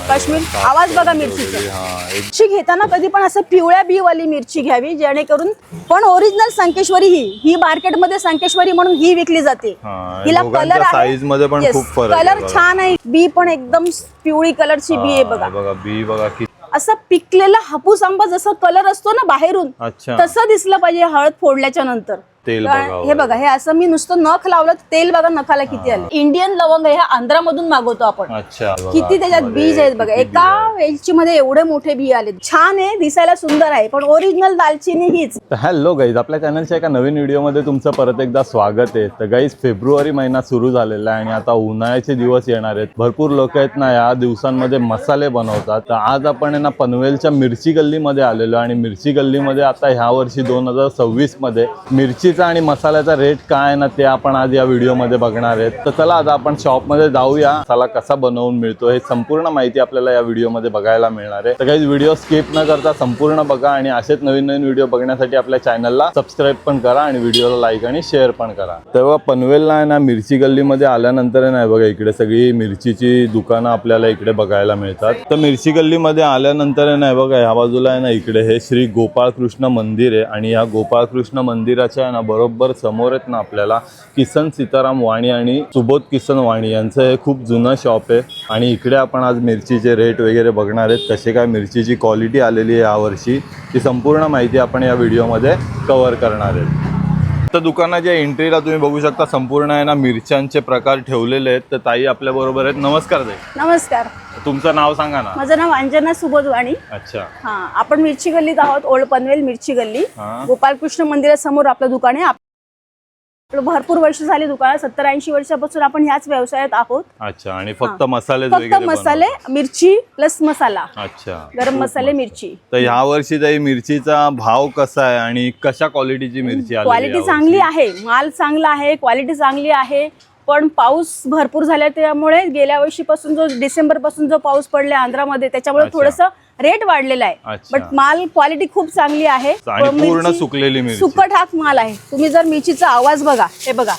काश्मीर आवाज बघा मिरचीचा। मिरची घेताना कधी पण असं पिवळ्या बी वाली मिरची घ्यावी, जेणेकरून पण ओरिजिनल संकेश्वरी ही मार्केटमध्ये संकेश्वरी म्हणून ही विकली जाते। हिला कलर साईज मध्ये पण खूप फरक आहे, कलर छान आहे, बी पण एकदम पिवळी कलरची बी आहे बघा। बघा बी बघा की असं पिकलेला हापूस आंबा जसं कलर असतो ना बाहेरून, तसं दिसलं पाहिजे हळद फोडल्याच्या नंतर। हे बघा, हे असं मी नुसतं नख लावलं, तेल बघा नखाला किती आले। इंडियन लवंग आहे, आंध्रामधून मागवतो आपण। किती त्याच्यात बीज आहेत बघा, एका वेलची मध्ये एवढे मोठे बी आले। छान आहे, दिसायला सुंदर आहे, पण ओरिजिनल दालचिनी हीच। हॅलो गाईज, आपल्या चॅनलच्या एका नवीन व्हिडिओ मध्ये तुमचं परत एकदा स्वागत आहे। तर गाईज, फेब्रुवारी महिना सुरू झालेला आहे आणि आता उन्हाळ्याचे दिवस येणार आहेत। भरपूर लोक आहेत ना या दिवसांमध्ये मसाले बनवतात। तर आज आपण आहे ना पनवेलच्या मिरची गल्लीमध्ये आलेलो आणि मिरची गल्लीमध्ये आता ह्या वर्षी 2026 मध्ये मिरची आणि मसाल्याचा रेट काय आहे ना ते आपण आज या व्हिडिओ मध्ये बघणार आहेत। तर चला आता आपण शॉप मध्ये जाऊया, मसाला कसा बनवून मिळतो हे संपूर्ण माहिती आपल्याला या व्हिडिओ मध्ये बघायला मिळणार आहे। तर काही व्हिडिओ स्किप न करता संपूर्ण बघा आणि असेच नवीन नवीन व्हिडिओ बघण्यासाठी आपल्या चॅनलला सबस्क्राईब पण करा आणि व्हिडिओला लाईक आणि शेअर पण करा। तेव्हा पनवेलला आहे ना मिरची गल्लीमध्ये आल्यानंतर नाही बघा इकडे सगळी मिरचीची दुकानं आपल्याला इकडे बघायला मिळतात। तर मिरची गल्लीमध्ये आल्यानंतर नाही बघा ह्या बाजूला आहे ना इकडे हे श्री गोपाळकृष्ण मंदिर आहे आणि या गोपाळकृष्ण मंदिराच्या ना बरोबर समोर आहेत ना आपल्याला किसन सीताराम वाणी आणि सुबोध किसन वाणी यांचं हे खूप जुनं शॉप आहे आणि इकडे आपण आज मिरचीचे रेट वगैरे बघणार आहेत, कसे काय मिरचीची क्वालिटी आलेली आहे यावर्षी ती संपूर्ण माहिती आपण या व्हिडिओमध्ये कव्हर करणार आहेत। तर दुकानाच्या एंट्रीला तुम्ही बघू शकता संपूर्ण आहे ना मिरच्यांचे प्रकार ठेवलेले आहेत। तर ताई आपल्या बरोबर आहेत, नमस्कार ताई। नमस्कार, तुमचं नाव सांगा ना। माझं नाव अंजना सुबोध वाणी। अच्छा, हा, आपण मिरची गल्लीत आहोत, ओल्ड पनवेल मिरची गल्ली, गोपाळकृष्ण मंदिरासमोर आपलं दुकान आहे। भरपूर वर्ष झाली दुकानात, 70-80 वर्षापासून आपण ह्याच व्यवसायात आहोत। अच्छा, आणि फक्त मसाले फक्त मसाले, मिरची प्लस मसाला। अच्छा, गरम मसाले, मिरची। तर ह्या वर्षी ताई मिरचीचा भाव कसा आहे आणि कशा क्वालिटीची मिरची आली? क्वालिटी चांगली आहे, माल चांगला आहे, क्वालिटी चांगली आहे, पण पाऊस भरपूर झाला त्यामुळे गेल्या वर्षीपासून जो डिसेंबर पासून जो पाऊस पडला आंध्रामध्ये त्याच्यामुळे थोडंसं रेट वाढलेला आहे। बट माल क्वालिटी खूप चांगली आहे, पूर्ण सुकलेली मिरची, सुकट माल आहे। तुम्ही जर मिरचीचा आवाज बघा, हे बघा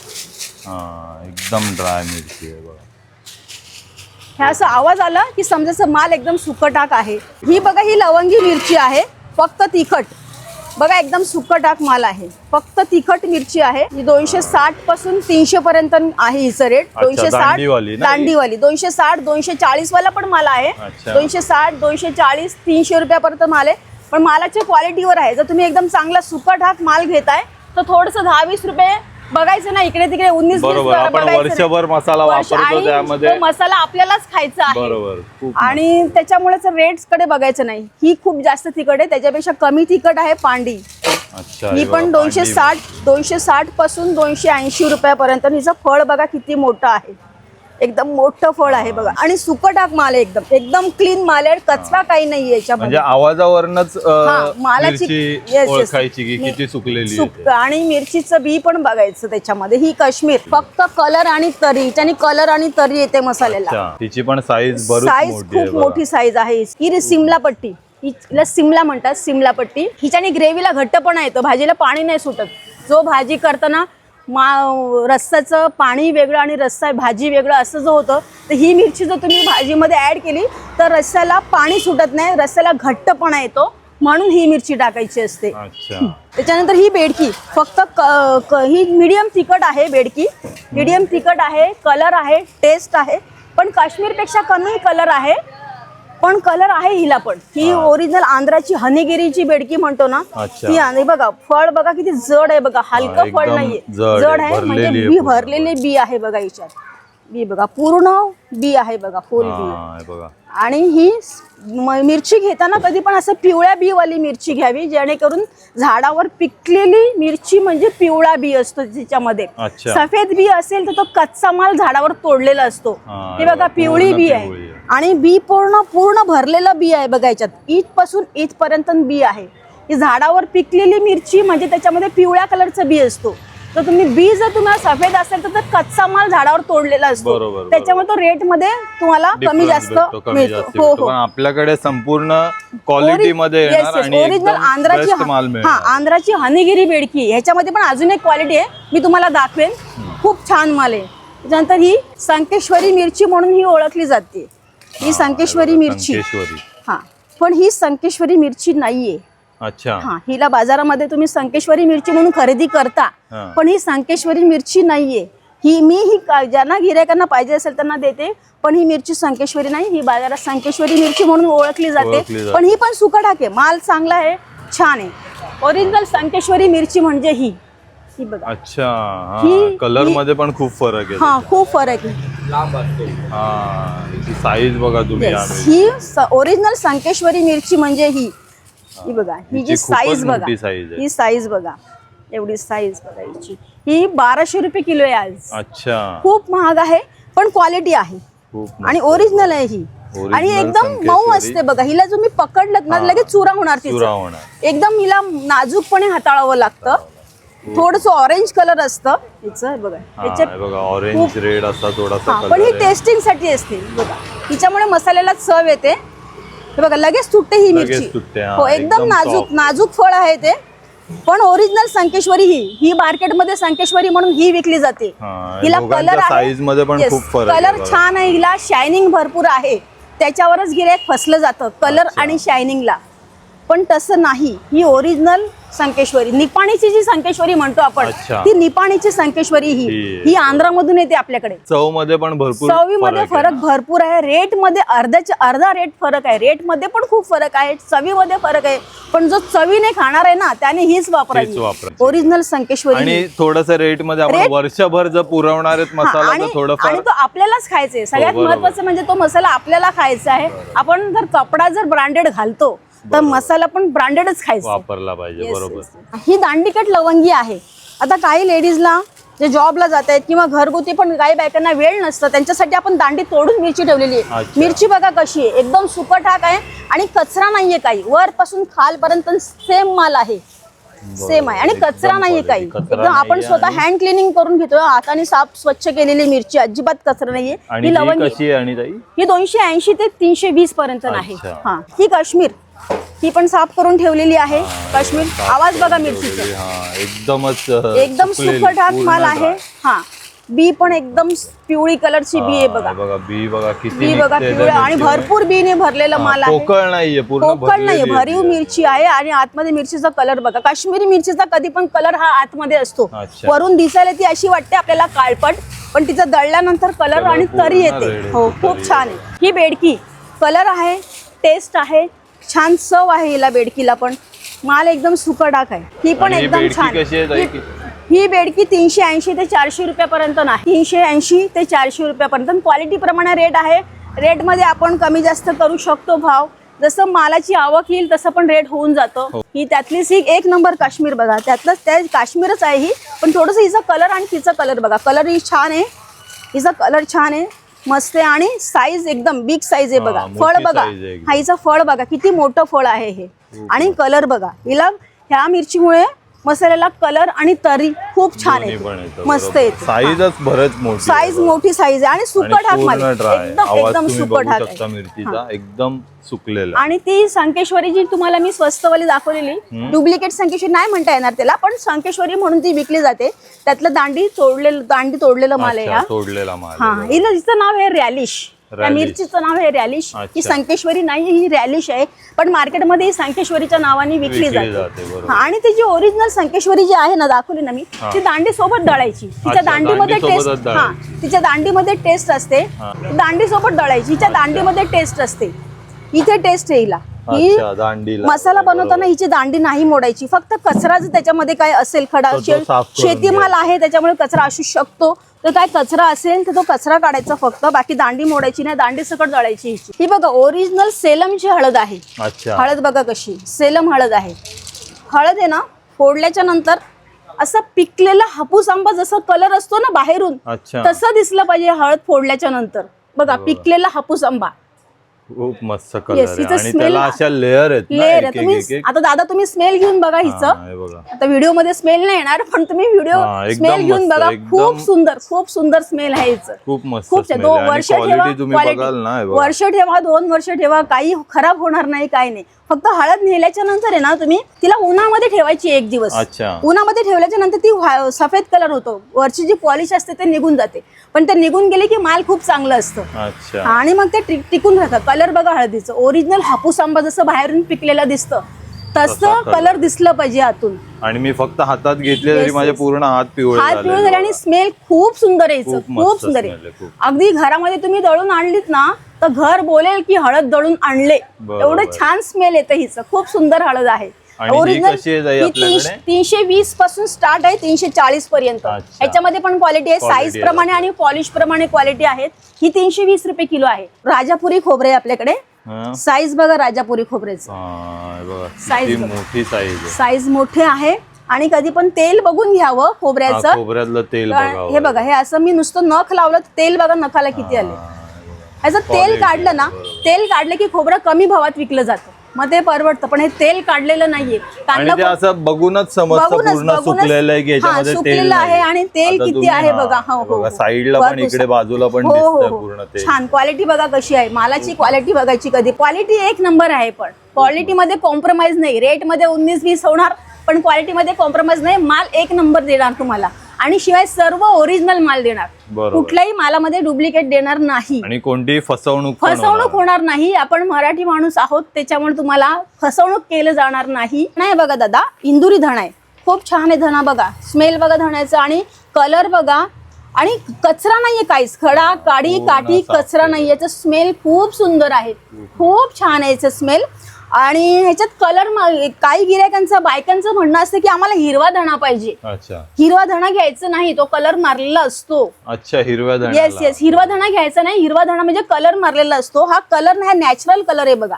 एकदम ड्राय मिरची आहे बघा। हे असं आवाज आला की समजायचं माल एकदम सुकटाक आहे। ही बघा, ही लवंगी मिरची आहे, फक्त तिखट बघा, एकदम सुकटाक माल आहे, फक्त तिखट मिरची आहे। ही 260 पासून 300 पर्यंत आहे हिचं रेट। 260 दांडीवाली, 260 240 वाला पण माल आहे, 260 240 300 रुपयापर्यंत माल आहे। पण मालाच्या क्वालिटीवर आहे, जर तुम्ही एकदम चांगला सुकटाक माल घेताय तर थोडंसं 10-20 रुपये बघायचं ना, इकडे तिकडे 19-20 वर्षभर मसाला वापरतो त्यामध्ये मसाला आपल्यालाच खायचा आहे आणि त्याच्यामुळेच रेट्स कडे बघायचं नाही। ही खूप जास्त तिखट आहे, त्याच्यापेक्षा कमी तिखट आहे पांडी। ही पण 260 पासून 280 रुपयापर्यंत। हिचं फळ बघा किती मोठं आहे, एकदम मोठं फळ आहे बघा, आणि सुकटाक माल आहे, एकदम एकदम क्लीन माल आहे, कचरा काही नाहीये याच्यामध्ये। म्हणजे आवाजावरनच मालाची ओळखायची की किती सुकलेली आहे। आणि मिरचीचं बी पण बघायचं त्याच्यामध्ये। ही काश्मीर, फक्त कलर आणि तरी, त्याने कलर आणि तरी येते मसाल्याला। तिची पण साईज खूप मोठी साईज आहे। ही सिमला पट्टी, हिला सिमला म्हणतात, सिमला पट्टी। हिच्याने ग्रेव्हीला घट्टपणा येतो, भाजीला पाणी नाही सुटत। जो भाजी करताना रस्साचं पाणी वेगळं आणि रस्सा भाजी वेगळं असं जो होतं, तर ही मिरची जर तुम्ही भाजीमध्ये ऍड केली तर रस्स्याला पाणी सुटत नाही, रस्स्याला घट्टपणा येतो, म्हणून ही मिरची टाकायची असते। त्याच्यानंतर ही बेडकी, फक्त ही मीडियम तिखट आहे, बेडकी मीडियम तिखट आहे, कलर आहे, टेस्ट आहे, पण काश्मीरपेक्षा कमी कलर आहे, पण कलर आहे हिला पण। ही ओरिजिनल आंध्राची हनीगिरीची बेडकी म्हणतो ना, ती आहे बघा। फळ बघा किती जड आहे बघा, हलकं फळ नाहीये, जड आहे, म्हणजे बी भरलेले बी आहे बघा हिच्यात। बी बघा, पूर्ण बी आहे बघा, फुल बी। आणि ही मिरची घेताना कधी पण असं पिवळ्या बी वाली मिरची घ्यावी, जेणेकरून झाडावर पिकलेली मिरची म्हणजे पिवळा बी असतो तिच्यामध्ये। सफेद बी असेल तर तो कच्चा माल झाडावर तोडलेला असतो। हे बघा, पिवळी बी आहे आणि बी पूर्ण भरलेलं बी आहे बघा, याच्यात इथपासून इथपर्यंत बी आहे। ही झाडावर पिकलेली मिरची म्हणजे त्याच्यामध्ये पिवळ्या कलरचं बी असतो। तर तुम्ही बी जर तुम्हाला सफेद असेल तर कच्चा माल झाडावर तोडलेला असतो, त्याच्यामुळे तो रेट मध्ये तुम्हाला कमी जास्त मिळतो। हो, आपल्याकडे संपूर्ण क्वालिटी मध्ये ओरिजिनल आंध्राची हनीगिरी बेडकी। ह्याच्यामध्ये पण अजून एक क्वालिटी आहे, मी तुम्हाला दाखवेन, खूप छान माल आहे। त्यानंतर ही संकेश्वरी मिरची म्हणून ही ओळखली जाते। ही संकेश्वरी मिरची. संकेश्वरी. हा, पण ही संकेश्वरी मिरची नाहीये. अच्छा. हा, हिला बाजारामध्ये तुम्ही संकेश्वरी मिरची म्हणून खरेदी करता, हा. पण ही संकेश्वरी मिरची नाहीये. ज्यांना गिरायकांना पाहिजे असेल त्यांना देते, पण ही मिरची संकेश्वरी नाही. ही बाजारात संकेश्वरी मिरची म्हणून ओळखली जाते, पण ही पण सुकट आहे. माल चांगला आहे, छान आहे. ओरिजिनल संकेश्वरी मिरची म्हणजे ही बघा. अच्छा. ही- कलर मध्ये पण खूप फरक आहे. हा, खूप फरक आहे. साईज बघा तुम्ही. Yes, ही ओरिजिनल संकेश्वरी मिरची म्हणजे ही बघा. ही जी साईज बघा, ही साईज बघा, एवढी साईज बघा हिची. ही 1200 रुपये किलो आहे आज. अच्छा. खूप महाग आहे, पण क्वालिटी आहे खूप आणि ओरिजिनल आहे ही. Original आणि एकदम मऊ संकेश्वरी. असते बघा. हिला तुम्ही पकडलं ना लगेच चुरा होणार चुरा तिचा. होणार. एकदम हिला नाजूकपणे हाताळावं लागतं. थोडस ऑरेंज कलर असतं हिचं बघा. हे बघा ऑरेंज रेड असा थोडासा हा, पण ही टेस्टिंग साठी असते बघा. हिच्यामुळे मसाल्याला चव येते. हे बघा लगेच तुटते ही लगेच मिरची. तुटते, हा, हो, एकदम एकदम नाजूक फळ आहे ते. पण ओरिजिनल संकेश्वरी ही मार्केटमध्ये संकेश्वरी म्हणून ही विकली जाते. हिला कलर साईज मध्ये पण खूप फरक आहे. कलर छान आहे. हिला शायनिंग भरपूर आहे. त्याच्यावरच गिऱ्हाईक फसलं जातं, कलर आणि शायनिंगला. पण तसं नाही. ही ओरिजिनल संकेश्वरी, निपाणीची जी संकेश्वरी म्हणतो आपण, अच्छा. ती निपाणीची संकेश्वरी ही आंध्रामधून येते आपल्याकडे. चव मध्ये पण भरपूर चवीमध्ये फरक भरपूर आहे. रेट मध्ये अर्धा रेट फरक आहे. रेट मध्ये पण खूप फरक आहे. चवीमध्ये फरक आहे. पण जो चवीने खाणार आहे ना त्याने हीच वापरायची ओरिजिनल संकेश्वरी. आणि थोडस रेट मध्ये आपण वर्षभर जर पुरवणार आहेत मसाला तर थोडंफार. आणि तो आपल्यालाच खायचा आहे. सगळ्यात महत्वाचं म्हणजे तो मसाला आपल्याला खायचा आहे. आपण जर कपडा जर ब्रँडेड घालतो तर मसाला पण ब्रँडेडच खायचा, वापरला पाहिजे. बरोबर. ही दांडीकट लवंगी आहे. आता काही लेडीजला जे जॉबला जात आहेत किंवा घरगुती पण काही बायकांना वेळ नसतं, त्यांच्यासाठी आपण दांडी तोडून मिरची ठेवलेली आहे. मिरची बघा कशी आहे, एकदम सुकटाक आहे आणि कचरा नाहीये काही. वरपासून खालपर्यंत सेम माल आहे, सेम आहे आणि कचरा नाहीये काही. एकदम आपण स्वतः हँड क्लिनिंग करून घेतो, हाताने साफ स्वच्छ केलेली मिरची, अजिबात कचरा नाहीये. ही लवंगी कशी आहे आणि ताई? ही 280 ते 320 पर्यंत आहे. हा, ही काश्मीर, ही पण साफ करून ठेवलेली आहे. काश्मीर. आवाज बघा मिरचीचा, एकदम सुकटाक माल आहे. हा, बी पण एकदम पिवळी कलरची बी आहे बघा. बी बघा बी बघा पिवळ्या आणि भरपूर बीने भरलेला माल आहे. पोकळ नाहीये, पोकळ नाहीये, भरीव मिरची आहे. आणि आतमध्ये मिरचीचा कलर बघा. काश्मीरी मिरचीचा कधी पण कलर हा आतमध्ये असतो. वरून दिसायला ती अशी वाटते आपल्याला काळपट, पण तिचा दळल्यानंतर कलर आणि तरी येते. हो, खूप छान आहे. ही बेडकी, कलर आहे, टेस्ट आहे, छान चव आहे हिला. बेडकीला पण माल एकदम सुकटाक आहे. ही पण एकदम छान. ही बेडकी 380 ते 400 रुपयापर्यंत नाही. 380 ते 400 रुपयापर्यंत क्वालिटी प्रमाणे रेट आहे. रेट मध्ये आपण कमी जास्त करू शकतो भाव. जसं मालाची आवक येईल तसं पण रेट होऊन जातो. ही त्यातलीच ही एक नंबर काश्मीर बघा. त्यातलंच त्या काश्मीरच आहे ही, पण थोडस हिचा कलर आणि तिचा कलर बघा. कलर ही छान आहे, हिचा कलर छान आहे, मस्त आहे. आणि साईज एकदम बिग साईज आहे बघा. फळ बघा, हा हिचा फळ बघा किती मोठं फळ आहे हे. आणि कलर बघा, हिला ह्या मिरचीमुळे मसाल्याला कलर आणि तरी खूप छान आहे, मस्त येते. साईजच बरच मोठी, साईज मोठी साईज आहे आणि सुकट हाक माल एकदम सुकट हाक आहे. मिरचीचा एकदम सुकलेला. आणि ती संकेश्वरी जी तुम्हाला मी स्वस्तवाली दाखवलेली, डुप्लिकेट संकेश्वरी नाही म्हणता येणार त्याला, पण संकेश्वरी म्हणून ती विकली जाते. त्यातलं दांडी तोडलेलं माल आहे हा. तोडलेला माल. हा, हिचं नाव आहे रॅलिश. त्या मिरचीचं नाव आहे रॅलिश. ही संकेश्वरी नाही, ही रॅलिश आहे. पण मार्केटमध्ये ही संकेश्वरीच्या नावाने विकली जाते. आणि ती जी ओरिजिनल संकेश्वरी जी आहे ना, दाखवली ना मी, ती दांडी सोबत दळायची. तिच्या दांडीमध्ये टेस्ट, हा, तिच्या दांडीमध्ये टेस्ट असते. दांडी सोबत दळायची, हिच्या दांडीमध्ये टेस्ट असते. इथे टेस्ट आहे हिला. ही मसाला बनवताना हिची दांडी नाही मोडायची. फक्त कचरा जर त्याच्यामध्ये काय असेल, खडा शेतीमाल आहे त्याच्यामुळे कचरा असू शकतो, तर काय कचरा असेल तर तो कचरा काढायचा फक्त. बाकी दांडी मोडायची नाही, दांडी सकट जळायची. ही बघा ओरिजिनल सेलमची हळद आहे. हळद बघा कशी, सेलम हळद आहे. हळद आहे ना, फोडल्याच्या नंतर असा पिकलेला हापूस आंबा जसा कलर असतो ना बाहेरून, तसं दिसलं पाहिजे हळद फोडल्याच्या नंतर. बघा पिकलेला हापूस आंबा, खूप मस्त कलर Yes, आहे हिचं आणि smell- त्याला अशा लेअर आहेत ना, लेअर एक- तुम्ही एक- एक- आता दादा तुम्ही स्मेल घेऊन बघा हिचं. हा, हे बघा. आता व्हिडिओ मध्ये स्मेल नाही येणार पण तुम्ही व्हिडिओ हा, एकदम स्मेल घेऊन मस्त, बघा. एकदम- खूप सुंदर स्मेल आहे हिचं. खूप मस्त खूप smell छान. आहे. आणि वर्ष ठेवा quality तुम्ही quality. बघाल ना, हे बघा. वर्ष ठेवा 2 वर्ष ठेवा काही खराब होणार नाही काही नाही. फक्त हळद नेल्याच्या नंतर आहे ना तुम्ही तिला उन्हामध्ये ठेवायची 1 दिवस. अच्छा. उन्हामध्ये ठेवल्याच्या नंतर ती सफेद कलर होतो. वरची जी पॉलिश असते ते निघून जाते पण ते निघून गेले की माल खूप चांगलं असतं. अच्छा. आणि मग ते टिकून राहतं. कलर बघा हळदीचं ओरिजिनल हापूस आंबा जसं बाहेरून पिकलेला दिसतं तसं color. कलर दिसलं पाहिजे आतून. आणि मी फक्त हातात घेतले तरी Yes, माझे yes. पूर्ण हात पिवळे हात पिवळे झाले आणि स्मेल खूप सुंदर आहे हिचं. खूप मस्त खूप सुंदर smell आहे, आहे. खूप. अगदी घरामध्ये तुम्ही दळून आणलीत ना तर घर बोलेल की हळद दळून आणले. बरोबर. एवढं छान स्मेल येतं हिचं. खूप सुंदर हळद आहे. आणि ही कशी आहे ताई आपल्याकडे? 320 पासून स्टार्ट आहे 340 पर्यंत. अच्छा. याच्यामध्ये पण क्वालिटी आहे. Quality साईज आहे. प्रमाणे आणि पॉलिश प्रमाणे क्वालिटी आहेत. ही 320 रुपये किलो आहे. राजापुरी खोबरे आपल्याकडे. हा. साईज बघा राजापुरी खोबरेचं. हा, हे बघा. Size किती बघा. मोठी साईज आहे. साईज मोठे आहे आणि कधी पण तेल बघून घ्यावं हा, खोबऱ्याचं. खोबऱ्यातलं तेल कारण बघा. हे बघा हे असं मी नुसतं नख लावलं तर तेल बघा नखाला किती आले. असं तेल Quality, काढलं ना बरोबर. तेल काढलं की खोबरं कमी भावात विकलं जातं मग ते परवडतं पण हे तेल काढलेलं नाहीये. आणि ते असं बघूनच समजतं पूर्ण सुकलेलं आहे की याच्यामध्ये तेल सुकलेलं आहे आणि तेल किती आहे बघा. हो हो साईडला पण इकडे बाजूला पण हो, हो, दिसतंय हो. पूर्ण तेल. छान क्वालिटी बघा कशी आहे. मालाची क्वालिटी बघायची कधी. क्वालिटी 1 नंबर आहे पण क्वालिटी मध्ये कॉम्प्रोमाइज नाही. रेट मध्ये 19-20 होणार पण क्वालिटी मध्ये कॉम्प्रोमाइज नाही. माल 1 नंबर देणार तुम्हाला आणि शिवाय सर्व ओरिजिनल माल देणार. बरोबर. कुठल्याही मालामध्ये डुप्लिकेट देणार नाही. आणि कोणतीही फसवणूक पण फसवणूक होणार नाही. आपण मराठी माणूस आहोत त्याच्यामुळे तुम्हाला फसवणूक केलं जाणार नाही. नाही बघा दादा इंदुरी धणा आहे. खूप छान आहे धणा बघा. स्मेल बघा धण्याचा आणि कलर बघा आणि कचरा नाहीये काहीच. खडा काडी पूर्ण काठी साफ कचरा नाहीये. याचं स्मेल खूप सुंदर आहे. खूप छान आहे याचं स्मेल. आणि ह्याच्यात कलर काही गिरायकांचं बायकांचं म्हणणं असतं की आम्हाला हिरवा धणा पाहिजे. अच्छा. हिरवा धणा घ्यायचं नाही तो कलर मारलेला असतो. अच्छा, हिरव्या येस धण्याला. येस हिरवा धणा घ्यायचा नाही. हिरवा धणा म्हणजे कलर मारलेला असतो. हा कलर नाही नॅचरल कलर आहे बघा.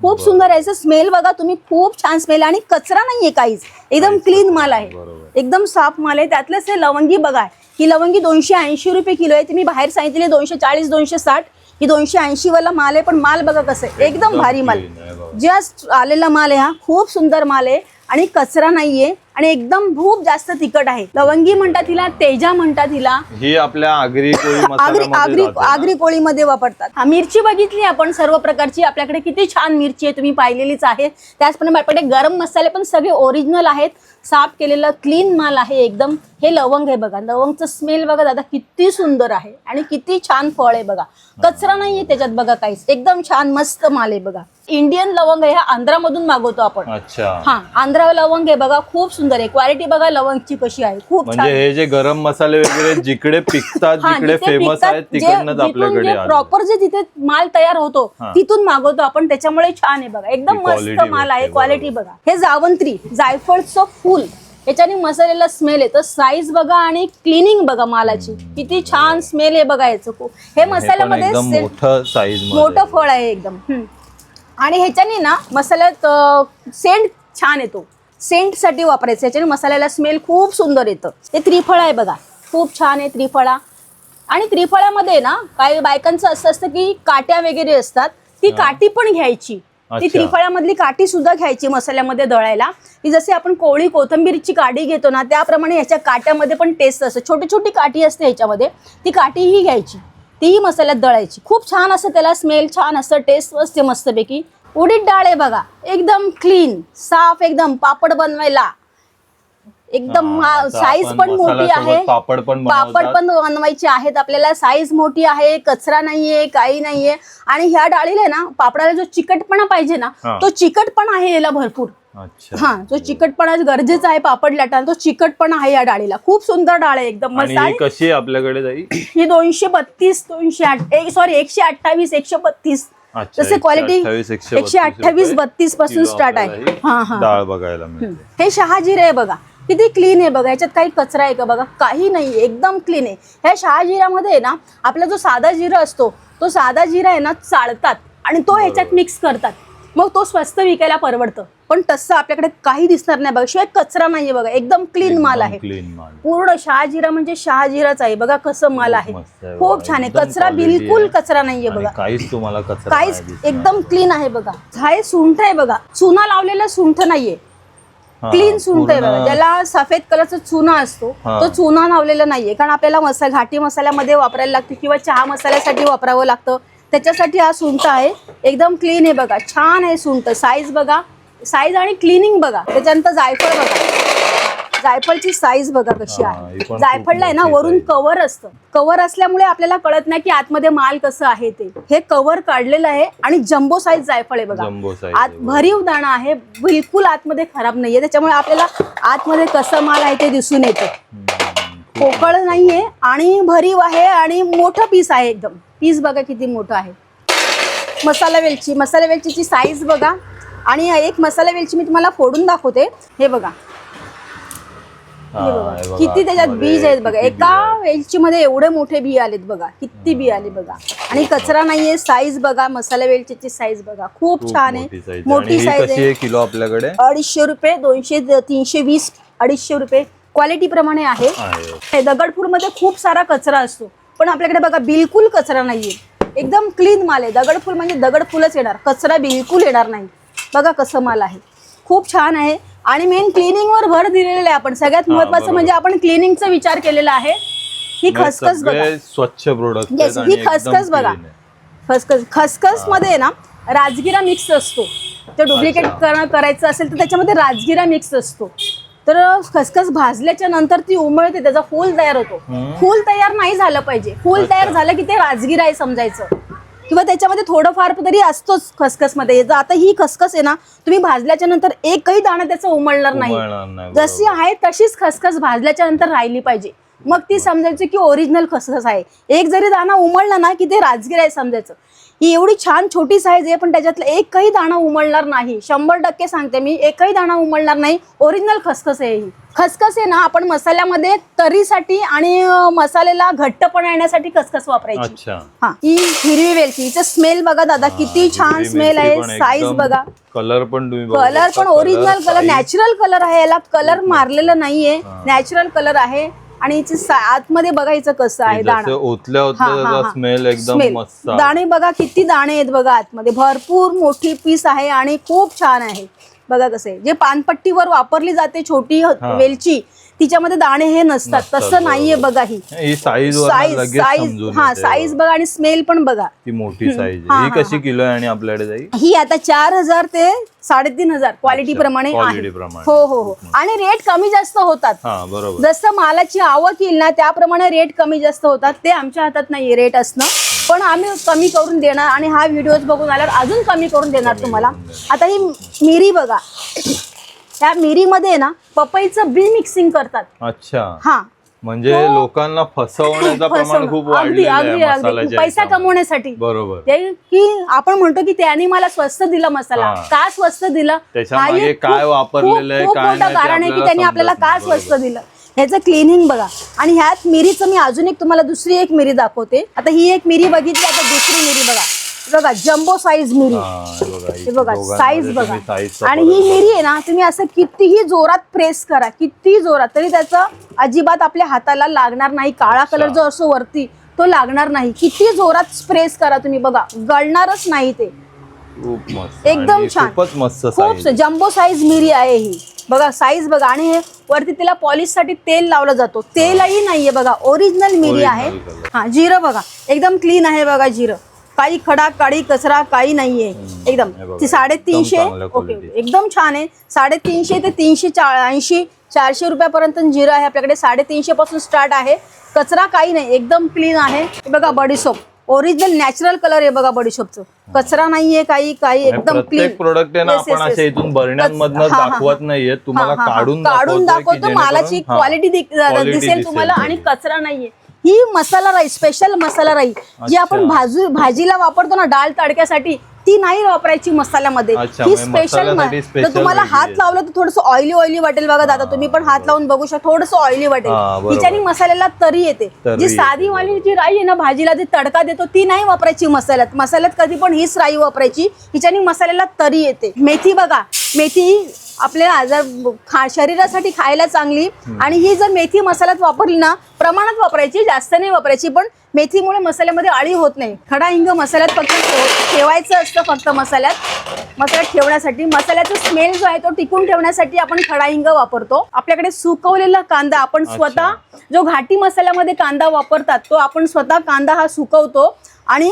खूप सुंदर आहे. स्मेल बघा तुम्ही. खूप छान स्मेल आणि कचरा नाहीये काहीच. एकदम क्लीन माल आहे. बरोबर. एकदम साफ माल आहे. त्यातलेच हे लवंगी बघा. ही लवंगी 280 रुपये किलो आहे. तुम्ही बाहेर सांगितले 240 260. ही 280 वाला माल आहे पण माल बघा कसं आहे. एकदम भारी माल. clean आहे बघा. जस्ट आलेला माल आहे हा. खूप सुंदर माल आहे आणि कचरा नाहीये आणि एकदम खूप जास्त तिखट आहे. लवंगी म्हणतात तिला तेजा म्हणतात तिला. ही आपल्या आगरी कोळी आगरी मसाल्यामध्ये आगरी जाते ना? आगरी कोळीमध्ये वापरतात. हा, मिरची बघितली आपण सर्व प्रकारची. आपल्याकडे किती छान मिरची आहे तुम्ही पाहिलेलीच आहे. त्याचप्रमाणे आपल्याकडे गरम मसाले पण सगळे ओरिजिनल आहेत. साफ केलेलं क्लीन माल आहे एकदम. हे लवंग आहे बघा. लवंगचं स्मेल बघा दादा किती सुंदर आहे आणि किती छान फळ आहे बघा. कचरा नाहीये त्याच्यात बघा काहीच. एकदम छान मस्त माल आहे बघा. इंडियन लवंग आहे. हा आंध्रामधून मागवतो आपण. अच्छा. हा आंध्रा लवंग आहे बघा. खूप सुंदर आहे. क्वालिटी बघा लवंगची कशी आहे. खूप म्हणजे छान. हे जे गरम मसाले वगैरे जिकडे पिकतात हा, जिकडे जिथे फेमस पिकतात, आहेत तिकडनंच आपल्याकडे आले. प्रॉपर जे तिथे माल तयार होतो हा. तिथून मागवतो आपण. त्याच्यामुळे छान आहे बघा. एकदम ती मस्त quality माल आहे. भेटते, क्वालिटी बरोबर. बघा. हे जावंत्री जायफळचं फुल याच्याने मसाल्याला स्मेल येतं. साईज बघा आणि क्लिनिंग बघा मालाची. किती छान स्मेल आहे बघा याचं. हे एकदम मसाल्यामध्ये मोठं साईज मोठं फळ आहे एकदम. आणि ह्याच्याने ना मसाल्यात सेंट छान येतो. सेंटसाठी वापरायचं. ह्याच्याने मसाल्याला स्मेल खूप सुंदर येतं. हे त्रिफळ आहे बघा. खूप छान आहे त्रिफळा. आणि त्रिफळामध्ये ना काही बायकांचं असं असतं की काट्या वगैरे असतात. ती काठी पण घ्यायची. ती अच्छा. त्रिफळामधली काठी सुद्धा घ्यायची मसाल्यामध्ये दळायला. की जसे आपण कोवळी कोथिंबीरची काठी घेतो ना त्याप्रमाणे ह्याच्या काट्यामध्ये पण टेस्ट असते. छोटी छोटी काठी असते ह्याच्यामध्ये. ती काठीही घ्यायची. तीही मसाल्यात दळायची. खूप छान असं त्याला स्मेल छान असतं. टेस्ट असते मस्तपैकी. उडीद डाळ आहे बघा. एकदम क्लीन साफ एकदम. पापड बनवायला एकदम साईज पण मोठी आहे. पापड पण बनवायचे आहेत आपल्याला. साईज मोठी आहे. कचरा नाहीये काही नाहीये. आणि ह्या डाळीला ना पापडाला जो चिकटपणा पाहिजे ना तो चिकटपणा आहे याला भरपूर. अच्छा. हा जो चिकटपणा गरजेचा आहे पापड लाटायला तो चिकटपणा आहे या डाळीला. खूप सुंदर डाळ आहे एकदम मस्त. आणि ही कशी आहे आपल्याकडे ताई? ही 232 128 132. अच्छा, जसे क्वालिटी 128 132 पासून स्टार्ट आहे. हा हा. डाळ बघायला मिळते. हे शहाजिरे आहे बघा. किती क्लीन आहे बघा. याच्यात काही कचरा आहे का बघा. काही नाही. एकदम क्लीन आहे. ह्या शहाजिऱ्यामध्ये ना आपला जो साधा जिरा असतो तो साधा जिरा आहे ना चाळतात आणि तो ह्याच्यात मिक्स करतात. मग तो स्वस्त विकायला परवडतं. पण तसं आपल्याकडे काही दिसणार नाही बघा. शिवाय कचरा नाहीये बघा, एकदम क्लीन माल आहे. क्लीन माल, पूर्ण शहाजिरा म्हणजे शहाजिराच आहे बघा. कसं माल आहे, खूप छान आहे. कचरा बिलकुल कचरा नाहीये बघा, काहीच तुम्हाला कचरा काहीच, एकदम क्लीन आहे बघा. हा सुंठ आहे बघा, चुना लावलेला सुंठ नाहीये, क्लीन सुंठ आहे बघा. ज्याला सफेद कलरचा चुना असतो तो चुना लावलेला नाहीये, कारण आपल्याला घाटी मसाल्यामध्ये वापरायला लागते किंवा चहा मसाल्यासाठी वापरावं लागतं, त्याच्यासाठी हा सुंठ आहे. एकदम क्लीन आहे बघा, छान आहे सुंठ. साईज बघा, साईज आणि क्लिनिंग बघा. त्याच्यानंतर जायफळ बघा, जायफळची साईज बघा कशी आहे. जायफळला आहे ना वरून कव्हर असतं, कव्हर असल्यामुळे आपल्याला कळत नाही की आतमध्ये माल कसं आहे ते. हे कव्हर काढलेलं आहे आणि जम्बो साईज जायफळ आहे बघा. आत भरीव दाणा आहे, बिलकुल आतमध्ये खराब नाहीये, त्याच्यामुळे आपल्याला आतमध्ये कसं माल आहे ते दिसून येतं. पोकळ नाहीये आणि भरीव आहे आणि मोठं पीस आहे एकदम. पीस बघा किती मोठं आहे. मसाला वेलची, मसाला वेलचीची साईज बघा. आणि एक मसाला वेलची मी तुम्हाला फोडून दाखवते. हे बघा, किती त्याच्यात बीज आहेत बघा. एका वेलची मध्ये एवढे मोठे बी आलेत बघा, किती बी आले बघा. आणि कचरा नाहीये. साईज बघा, मसाला वेलचीची साईज बघा, खूप छान आहे. मोठी साईज आहे. किलो आपल्याकडे 250 रुपये, 200, 320, 250 रुपये क्वालिटी प्रमाणे आहे. दगडफूल मध्ये खूप सारा कचरा असतो, पण आपल्याकडे बघा बिलकुल कचरा नाहीये, एकदम क्लीन माल आहे. दगडफूल म्हणजे दगडफूलच येणार, कचरा बिलकुल येणार नाही. बघा कसं माल आहे, खूप छान आहे. आणि मेन क्लिनिंग वर भर दिलेलं आहे आपण. सगळ्यात महत्वाचं म्हणजे आपण क्लिनिंगचा विचार केलेला आहे. ही खसखस बघा, स्वच्छ प्रोडक्ट. ही खसखस बघा, खसखस मध्ये ना राजगिरा मिक्स असतो. ते डुप्लिकेट करायचं असेल तर त्याच्यामध्ये राजगिरा मिक्स असतो. तर खसखस भाजल्याच्या नंतर ती उमळते, त्याचा फूल तयार होतो. फूल तयार नाही झालं पाहिजे, फूल तयार झालं की ते राजगिरा आहे समजायचं, किंवा त्याच्यामध्ये थोडंफार तरी असतोच खसखसमध्ये. आता ही खसखस आहे ना, तुम्ही भाजल्याच्या नंतर एकही दाणा त्याचा उमळणार नाही. जशी आहे तशीच खसखस भाजल्याच्या नंतर राहिली पाहिजे, मग ती समजायचं की ओरिजिनल खसखस आहे. एक जरी दाणा उमळला ना की ते राजगिरा आहे समजायचं. ही एवढी छान छोटी साईज आहे, पण त्याच्यातला एकही दाणा उमळणार नाही. 100% सांगते मी, एकही दाणा उमळणार नाही. ओरिजिनल खसखस आहे ही. खसखस आहे ना, आपण मसाल्यामध्ये तरीसाठी आणि मसाल्याला घट्टपणा येण्यासाठी खसखस वापरायची. हा, ही हिरवी वेलची, हिचं स्मेल बघा दादा, किती छान स्मेल आहे. साईज बघा, कलर पण कलर पण ओरिजिनल कलर, नॅचरल कलर आहे. याला कलर मारलेला नाहीये, नॅचरल कलर आहे. आणि आतमध्ये बघायचं कसं आहे दाणा, स्मेल एकदम मस्त. दाणे बघा किती दाणे आहेत बघा आतमध्ये, भरपूर मोठी पीस आहे आणि खूप छान आहे. बघा कसे, जे पानपट्टीवर वापरली जाते छोटी वेलची, तिच्यामध्ये दाणे हे नसतात, तसं नाहीये बघा. ही साईज हा, साईज बघा आणि स्मेल पण बघा. ती मोठी साईज. ही कशी किलो आहे आणि आपल्याकडे जाईल? ही आता 4000 ते 3500 क्वालिटी प्रमाणे आहे. हो हो हो. आणि रेट कमी जास्त होतात. बरोबर, जसं मालाची आवक येईल ना त्याप्रमाणे रेट कमी जास्त होतात. ते आमच्या हातात नाही रेट असणं, पण आम्ही कमी करून देणार. आणि हा व्हिडिओ बघून आल्यावर अजून कमी करून देणार तुम्हाला. आता ही मिरी बघा, त्या मिरीमध्ये ना पपईचं बी मिक्सिंग करतात. अच्छा, हा, म्हणजे लोकांना फसवण्याचं प्रमाण खूप वाढलेलं आहे पैसा कमवण्यासाठी. बरोबर, की आपण म्हणतो की त्यांनी मला स्वस्त दिला मसाला. का स्वस्त दिला, त्याच्यामागे काय वापरलेलं आहे, खूप मोठं कारण आहे की त्यांनी आपल्याला का स्वस्त दिलं. ह्याचं क्लिनिंग बघा. आणि ह्यात मिरीचं मी अजून एक तुम्हाला दुसरी एक मिरी दाखवते. आता ही एक मिरी बघितली, आता दुसरी मिरी बघा. बघा जम्बो साईज मिरी, हे बघा साईज बघा. आणि ही मिरी आहे ना, तुम्ही असं कितीही जोरात प्रेस करा, किती जोरात, तरी त्याचं अजिबात आपल्या हाताला लागणार नाही. काळा कलर जो असतो वरती तो लागणार नाही. किती जोरात प्रेस करा तुम्ही बघा, गळणारच नाही ते. खूप मस्त, एकदम छान, खूपच मस्त. खूप जम्बो साईज मिरी आहे ही. बघा साईज बघा. आणि हे वरती तिला पॉलिश साठी तेल लावलं जातो, तेलही नाहीये बघा, ओरिजिनल मिरी आहे. हा, जिरं बघा एकदम क्लीन आहे बघा. जिरं काही खडा काळी कचरा काही नाहीये, एकदम. 350, ओके, एकदम छान आहे. 350 ते 380, 400 रुपयापर्यंत जिरं आहे आपल्याकडे. 350 पासून स्टार्ट आहे. कचरा काही नाही, एकदम क्लीन आहे. बघा बडीशोप, ओरिजिनल नॅचरल कलर आहे बघा बडीशोपचं. कचरा नाहीये काही, एकदम क्लीन. प्रोडक्ट आहे ना, आपण असे इथून बरण्यांमधनं दाखवत नाहीये, तुम्हाला काढून दाखवतो. मालाची क्वालिटी दिसेल तुम्हाला. आणि कचरा नाहीये. ही मसाला राई, स्पेशल मसाला राई जी आपण भाजीला वापरतो ना डाळ तडक्यासाठी, ती नाही वापरायची मसाल्यामध्ये. अच्छा, ही म्हणजे स्पेशल. मसाल्यासाठी तर special तुम्हाला वेगळी हात आहे. लावलं तर थोडंसं ऑइली वाटेल बघा दादा, तुम्ही पण हात लावून बघू शकता, थोडंसं ऑइली वाटेल. बरोबर. हिच्याने मसाल्याला तरी येते. तरी जी येते, साधी वाली जी राई आहे ना भाजीला जी तडका देतो ती नाही वापरायची मसाल्यात कधी पण हीच राई वापरायची. हिच्याने मसाल्याला तरी येते. मेथी बघा, मेथी आपल्या शरीरासाठी खायला चांगली. आणि ही जर मेथी मसाल्यात वापरली ना, प्रमाणात वापरायची, जास्त नाही वापरायची. पण मेथीमुळे मसाल्यामध्ये आळी होत नाही. खडा हिंग मसाल्यात फक्त ठेवायचं असतं, फक्त मसाल्यात ठेवण्यासाठी. मसाल्याचा स्मेल जो आहे तो टिकून ठेवण्यासाठी आपण खडा हिंग वापरतो. आपल्याकडे सुकवलेला कांदा, आपण स्वतः जो घाटी मसाल्यामध्ये कांदा वापरतात तो आपण स्वतः कांदा हा सुकवतो आणि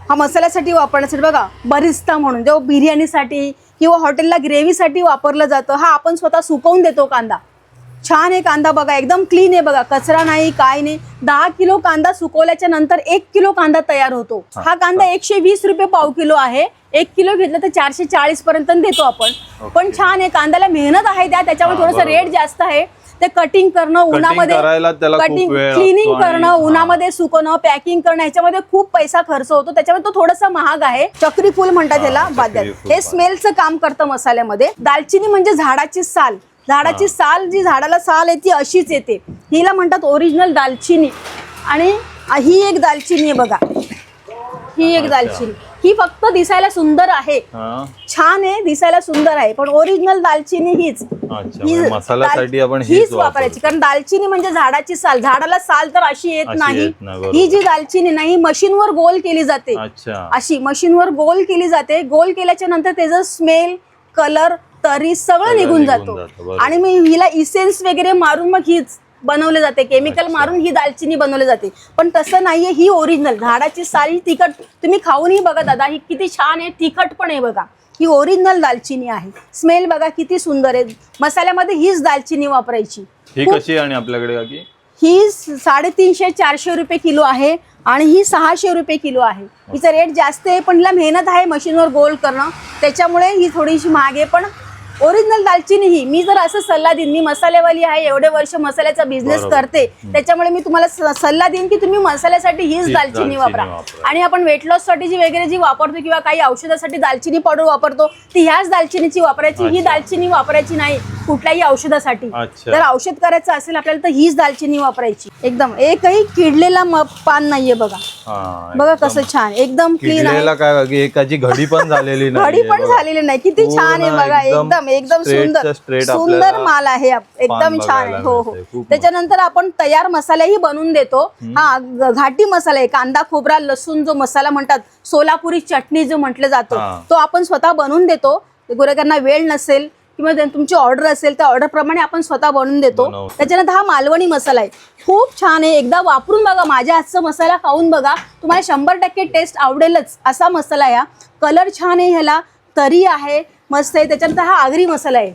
हा मसाल्यासाठी वापरण्यासाठी बघा, बरिस्ता म्हणून जो बिर्याणीसाठी किंवा हॉटेलला ग्रेव्हीसाठी वापरलं जातं, हा आपण स्वतः सुकवून देतो कांदा. छान आहे कांदा बघा, एकदम क्लीन आहे बघा, कचरा नाही, काय नाही. 10 किलो कांदा सुकवल्याच्या नंतर 1 किलो कांदा तयार होतो. हा कांदा 120 रुपये पाव किलो आहे. 1 किलो घेतलं तर 440 पर्यंत देतो आपण. पण छान आहे, कांद्याला मेहनत आहे त्याच्यामुळे थोडंसं रेट जास्त आहे. ते कटिंग करणं, उन्हामध्ये कटिंग, क्लिनिंग करणं, उन्हामध्ये सुकवणं, पॅकिंग करणं, ह्याच्यामध्ये खूप पैसा खर्च होतो. त्याच्यामुळे तो थोडासा महाग आहे. चक्री फूल म्हणतात त्याला बाद्यात. हे स्मेलचं काम करतं मसाल्यामध्ये. दालचिनी म्हणजे झाडाची साल. झाडाची साल, जी झाडाला साल येते अशीच येते, हिला म्हणतात ओरिजिनल दालचिनी. आणि ही एक दालचिनी आहे बघा, ही एक दालचिनी. ही फक्त दिसायला सुंदर आहे, छान आहे, दिसायला सुंदर आहे, पण ओरिजिनल दालचिनी हीच. मसाल्यासाठी आपण हीच वापरायची, कारण दालचिनी म्हणजे झाडाची साल. झाडाला साल तर अशी येत नाही. ही जी दालचिनी नाही, मशीनवर गोल केली जाते. अशी मशीनवर गोल केली जाते. गोल केल्याच्या नंतर त्याचं स्मेल, कलर, तरी सगळं निघून जातो. आणि मी हिला इसेन्स वगैरे मारून मग हीच बनवले जाते, केमिकल मारून ही दालचिनी बनवली जाते. पण तसं नाहीये, ही ओरिजिनल झाडाची साल. ही तिखट, तुम्ही खाऊनही बघा दादा, ही किती छान आहे, तिखट पण आहे बघा. ही ओरिजिनल दालचिनी आहे. स्मेल बघा किती सुंदर आहे. मसाल्यामध्ये हीच दालचिनी वापरायची. ही कशी आणि आपल्याकडे ही 350-400 रुपये किलो आहे आणि ही 600 रुपये किलो आहे. हिचा रेट जास्त आहे, पण हिला मेहनत आहे मशीनवर गोल करणं, त्याच्यामुळे ही थोडीशी महाग आहे. पण ओरिजिनल दालचिनी ही, मी जर असं सल्ला देईन, मी मसालेवाली आहे, एवढे वर्ष मसाल्याचा बिझनेस करते, त्याच्यामुळे मी तुम्हाला सल्ला देईन की तुम्ही मसाल्यासाठी हीच दालचिनी वापरा. आणि आपण वेट लॉस साठी जी वगैरे जी वापरतो किंवा काही औषधासाठी दालचिनी पावडर वापरतो, ती ह्याच दालचिनीची वापरायची. ही दालचिनी वापरायची नाही कुठल्याही औषधासाठी. जर औषध करायचं असेल आपल्याला तर हीच दालचिनी वापरायची. एकदम एकही किडलेला पान नाहीये बघा, बघा कसं छान, एकदम क्लीन आहे. एकाची घडी पण झालेली नाही, घडी पण झालेली नाही, किती छान आहे बघा. एकदम सुंदर माल आहे, एकदम छान आहे. हो. त्याच्यानंतर आपण तयार मसालेही बनवून देतो. हा घाटी मसाला आहे, कांदा, खोबरा, लसूण जो मसाला म्हणतात, सोलापुरी चटणी जो म्हटलं जातं, तो आपण स्वतः बनवून देतो. गुरेगांना वेळ नसेल किंवा तुमची ऑर्डर असेल त्या ऑर्डर प्रमाणे आपण स्वतः बनवून देतो. त्याच्यानंतर हा मालवणी मसाला आहे, खूप छान आहे. एकदा वापरून बघा, माझ्या हातचा मसाला खाऊन बघा, तुम्हाला 100% टेस्ट आवडेलच असा मसाला आहे. कलर छान आहे, ह्याला तरी आहे, मस्त आहे. त्याच्यानंतर हा आगरी मसाला आहे.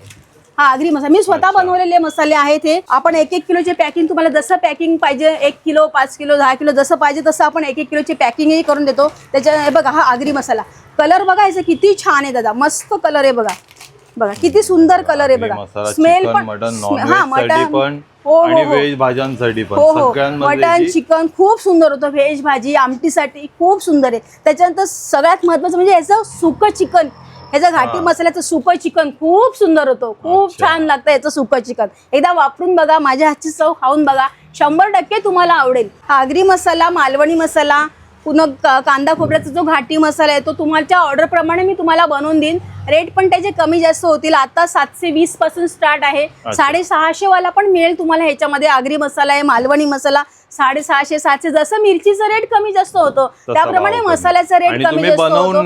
हा आगरी मसाला मी स्वतः बनवलेले मसाले आहेत. हे आपण 1-1 किलोचे पॅकिंग, तुम्हाला जसं पॅकिंग पाहिजे, 1 किलो, 5 किलो, 10 किलो जसं पाहिजे तसं आपण 1-1 किलोची पॅकिंगही करून देतो. त्याच्या बघा हा आगरी मसाला, कलर बघा याचा किती छान आहे दादा, मस्त कलर आहे बघा, बघा किती सुंदर कलर आहे बघा. स्मेल पण, हा मटन, हो, व्हेज भाज्यांसाठी पण, मटन, चिकन खूप सुंदर होतं. व्हेज भाजी, आमटीसाठी खूप सुंदर आहे. त्याच्यानंतर सगळ्यात महत्वाचं म्हणजे याचं सुकं चिकन, ह्याचं घाटी मसाल्याचं सुकं चिकन खूप सुंदर होतं, खूप छान लागतं याचं सुकं चिकन. एकदा वापरून बघा, माझ्या हातची चव खाऊन बघा, 100% तुम्हाला आवडेल. हा आगरी मसाला, मालवणी मसाला, पुन्हा कांदा खोबऱ्याचा जो घाटी मसाला आहे तो तुमच्या ऑर्डर प्रमाणे मी तुम्हाला बनवून देईन. रेट पण त्याचे कमी जास्त होतील. आता 720 पासून स्टार्ट आहे, 650 वाला पण मिळेल तुम्हाला ह्याच्यामध्ये. आगरी मसाला आहे, मालवणी मसाला 650, 700, जसं मिरचीचं रेट कमी जास्त होतं त्याप्रमाणे मसाल्याचा रेट कमी जास्त होतो.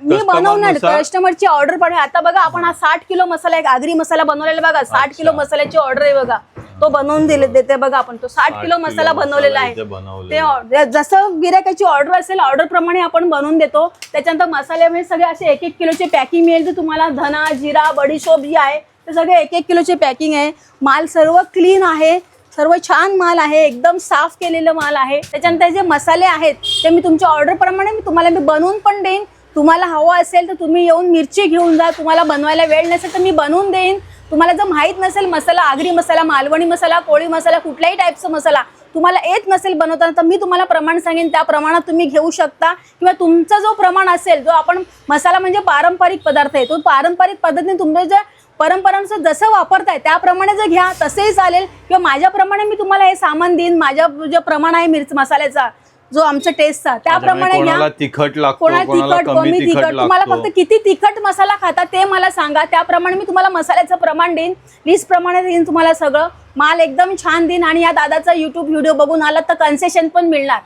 मी बनवणार, कस्टमरची ऑर्डर पण. आता बघा आपण हा 60 किलो मसाला आहे, आगरी मसाला बनवलेला बघा, 60 किलो मसाल्याची ऑर्डर आहे बघा, तो बनवून देते बघा आपण. तो 60 किलो मसाला बनवलेला आहे. ते जसं गिरायकाची ऑर्डर असेल ऑर्डर प्रमाणे आपण बनवून देतो. त्याच्यानंतर मसाल्यामध्ये सगळे असे 1-1 किलोचे पॅकिंग मिळेल. तर तुम्हाला धना, जिरा, बडीशोप जी आहे ते सगळे 1-1 किलोचे पॅकिंग आहे. माल सर्व क्लीन आहे, सर्व छान माल आहे, एकदम साफ केलेलं माल आहे. त्याच्यानंतर जे मसाले आहेत ते मी तुमच्या ऑर्डर प्रमाणे तुम्हाला बनवून पण देईन. तुम्हाला हवं असेल तर तुम्ही येऊन मिरची घेऊन जा. तुम्हाला बनवायला वेळ नसेल तर मी बनवून देईन. तुम्हाला जर माहीत नसेल मसाला, आगरी मसाला, मालवणी मसाला, कोळी मसाला, कुठल्याही टाईपचा मसाला तुम्हाला येत नसेल बनवताना तर मी तुम्हाला प्रमाण सांगेन, त्या प्रमाणात तुम्ही घेऊ शकता किंवा तुमचा जो प्रमाण असेल, जो आपण मसाला म्हणजे पारंपरिक पदार्थ आहे, तो पारंपरिक पद्धतीने तुमचं जे परंपरांचं जसं वापरताय त्याप्रमाणे जर घ्या तसेही चालेल, किंवा माझ्याप्रमाणे मी तुम्हाला हे सामान देईन, माझ्या जे प्रमाण आहे मिरची मसाल्याचा जो आमचा टेस्टचा त्याप्रमाणे घ्या. कोणाला तिखट लागतो, कोणाला कोणाला तिखट, कमी कमी तिखट तिखट, तुम्हाला लागतो. फक्त किती तिखट मसाला खाता ते मला सांगा, त्याप्रमाणे मी तुम्हाला मसाल्याचं प्रमाण देईन, लिस्ट प्रमाणे देईन तुम्हाला सगळं. माल एकदम छान देईन आणि या दादाचा YouTube व्हिडिओ बघून आला तर कन्सेशन पण मिळणार.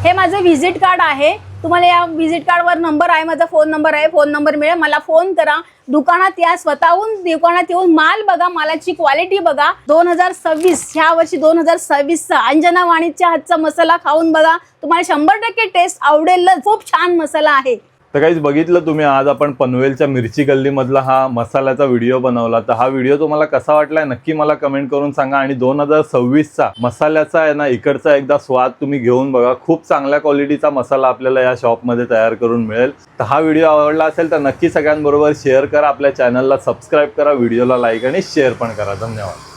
हे माझं व्हिजिट कार्ड आहे, तुम्हाला या व्हिजिट कार्डवर नंबर आहे, माझा फोन नंबर आहे, फोन नंबर मिळेल, मला फोन करा. दुकानात या, स्वतःहून दुकानात येऊन माल बघा, मालाची क्वालिटी बघा. 2026 ह्या वर्षी 2026चा अंजना वाणीच्या हातचा मसाला खाऊन बघा, तुम्हाला 100% टेस्ट आवडेलच. खूप छान मसाला आहे. तर काहीच बघितलं तुम्ही, आज आपण पनवेलच्या मिरची गल्लीमधला हा मसाल्याचा व्हिडिओ बनवला. तर हा व्हिडिओ तुम्हाला कसा वाटलाय नक्की मला कमेंट करून सांगा. आणि 2026चा मसाल्याचा आहे ना इकडचा एकदा स्वाद तुम्ही घेऊन बघा. खूप चांगल्या क्वालिटीचा मसाला आपल्याला या शॉपमध्ये तयार करून मिळेल. तर हा व्हिडिओ आवडला असेल तर नक्की सगळ्यांबरोबर शेअर करा, आपल्या चॅनलला सबस्क्राईब करा, व्हिडिओला लाईक आणि शेअर पण करा. धन्यवाद.